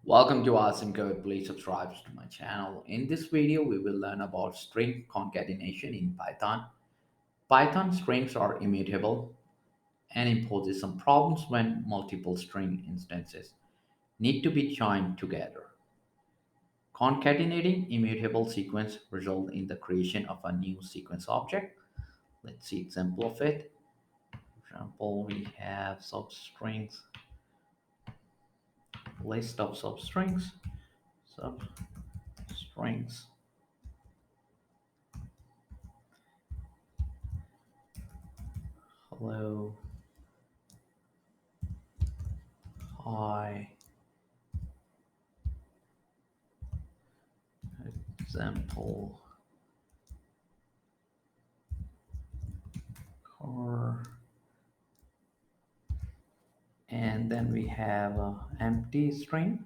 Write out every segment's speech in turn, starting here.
Welcome to Awesome Code. Please subscribe to my channel. In this video, we will learn about string concatenation in Python. Python strings are immutable and imposes some problems when multiple string instances need to be joined together. Concatenating immutable sequence results in the creation of a new sequence object. Let's see example of it. For example, we have substrings, list of substrings, substrings. Hello, hi, example, car, and then we have a empty string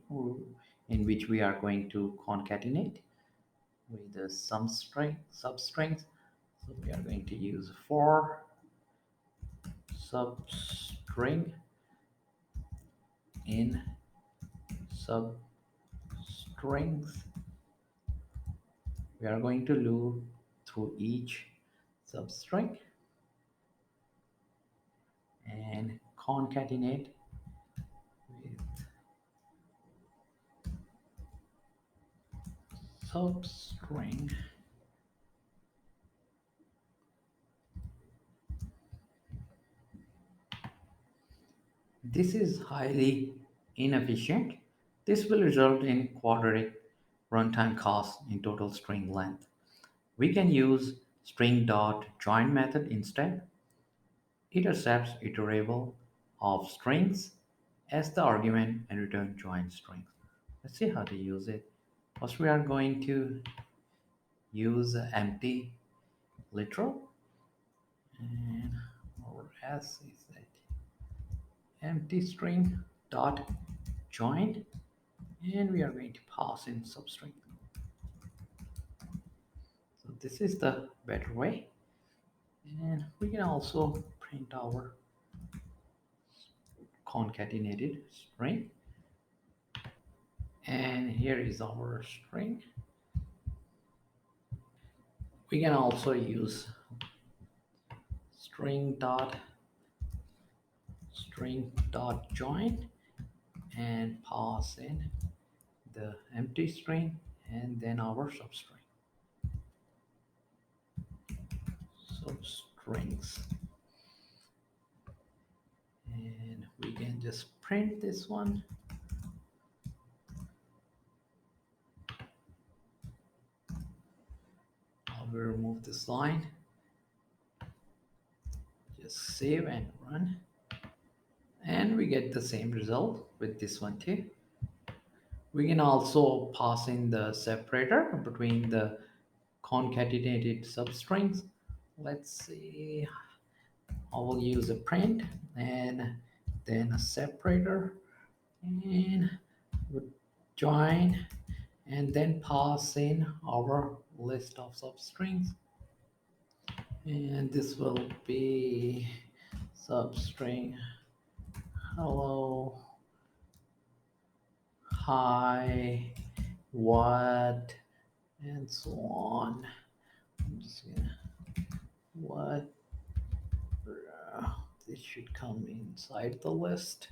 in which we are going to concatenate with the some string substrings. So we are going to use for substring in substrings. We are going to loop through each substring and concatenate with substring. This is highly inefficient. This will result in quadratic runtime cost in total string length. We can use string.join method instead. It accepts iterable of strings as the argument and return join strings. Let's see how to use it. First, we are going to use empty literal, and our S is that empty string dot join, and we are going to pass in substring. So this is the better way, and we can also print our concatenated string, and here is our string. We can also use string dot join and pass in the empty string and then our substrings, and we can just print this one. I will remove this line, just save and run, and we get the same result with this one too. We can also pass in the separator between the concatenated substrings. Let's see, I will use a print and then a separator and would join and then pass in our list of substrings, and this will be substring hello, hi, what, and so on. I'm just gonna what this should come inside the list,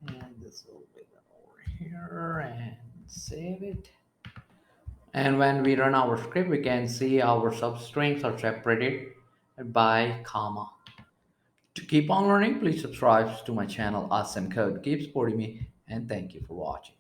and this will be done over here and save it. And when we run our script, we can see our substrings are separated by comma. To keep on learning, please subscribe to my channel. Awesome Code. Keep supporting me, and thank you for watching.